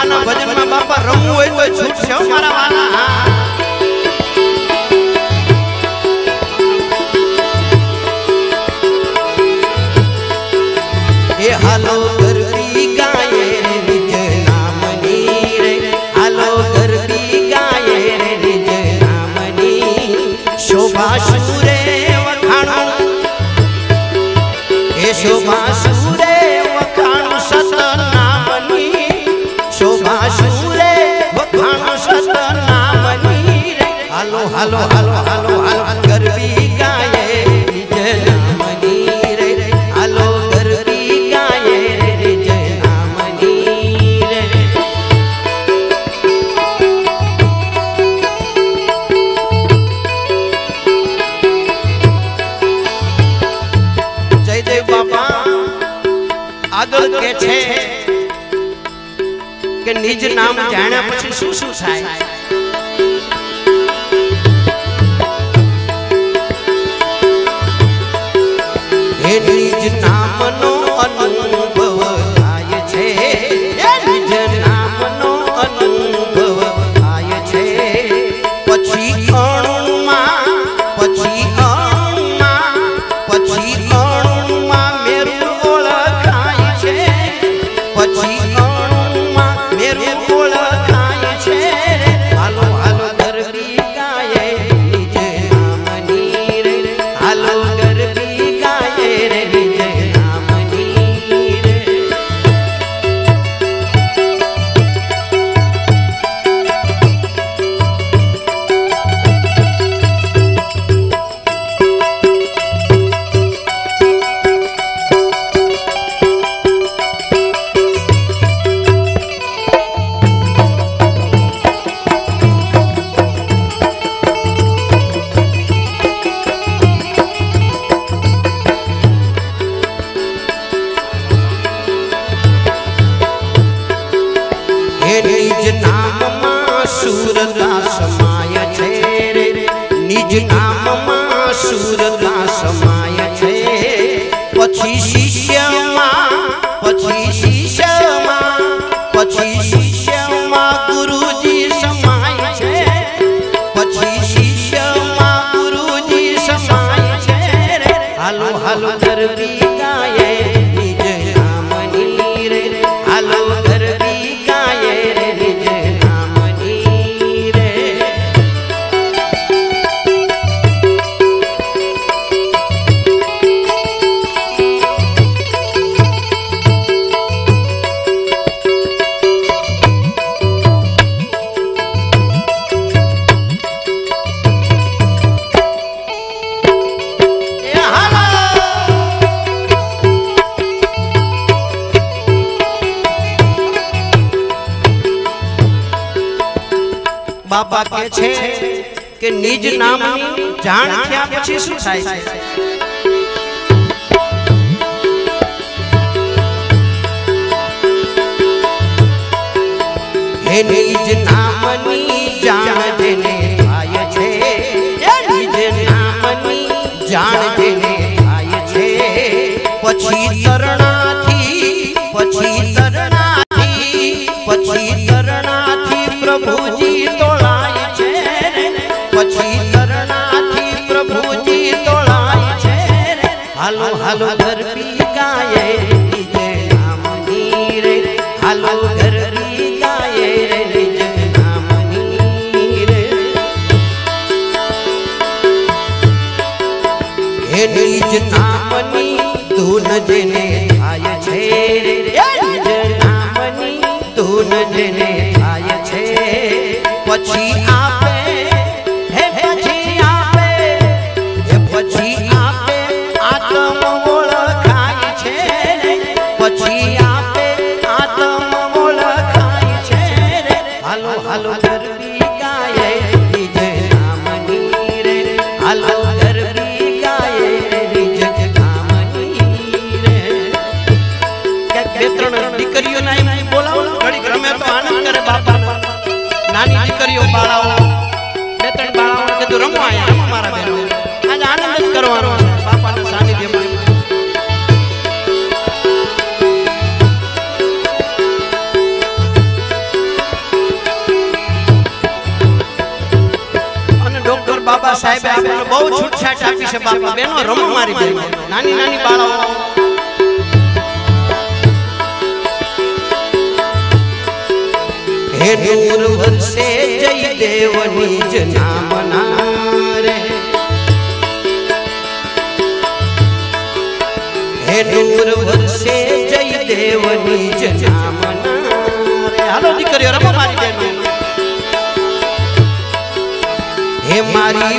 बापाना भजन में बापा रमू होय तो छूट छे मारा वाला ए हालो गरबी गाये निज नामनी रे हालो गरबी गाये निज नामनी शोभा सुरे वखाणो ए शोभा सुरे वखाणो सत नामनी शोभा सुरे वखाणो सत नामनी रे हालो हालो हालो हालो हालो गरबी गाये निज नामनी रे हालो आगल के छे के निज नाम जाण्या पछी शुं शुं थाय हे निज नामनो अनुभव थाय छे हे निज नामनो अनुभव थाय छे पछी अणुमा पछी अणुमा पछी अणुमा मेरु पछी अणुमा मेरु ओळखाय छे हालो हालो गरबी गाये निज नामनी रे हालो गरबी गाये रे निज नामनी रे निज नाम मां सूरता समाय छे रे निज नाम मां सूरता समाय छे पछी शिष्य मां गुरुजी समाय छे पछी शिष्य मां गुरुजी समाय छे रे हालो हालो गरबी गाये निज नामनी रे हालो गरबी गाये रे निज नामनी रे बाबा के छे के निज नामनी जाण थया पछी शुं थाय छे हे निज नामनी जाण जेने थाय छे हे निज नामनी जाण जेने थाय छे पछी तरणाथी प्रभुजी तोळाय छे पछी तरणाथी प्रभुजी तोळाय छे हालो हालो गरबी गाये निज नामनी रे हालो गरबी गाये रे निज नामनी रे हे निज नामनी धून जेने थाय छे रे निज नामनी धून जेने थाय छे पछी आपे हे पछी आपे आत्म ओळखाय छे पछी आपे आत्म ओळखाय छे रे हालो हालो गरबी गाये निज नामनी रे हालो गरबी गाये रे निज नामनी रे के બે ત્રણ દીકરીઓના એમ બોલાવો ઘડીક રમે તો આનંદ કરે બાપાના નાની દીકરીઓ બાળાઓ આપણને બહુ છૂટછાટ આપી છે બાપા. બેનો રમો મારી બેનો, નાની નાની બાળાઓ. હે દૂર વર્ષે જય દેવની જ નામના રે, હે દૂર વર્ષે જય દેવની જ નામના રે. હાલો દીકરીઓ રમો મારી બેનો. હે મારી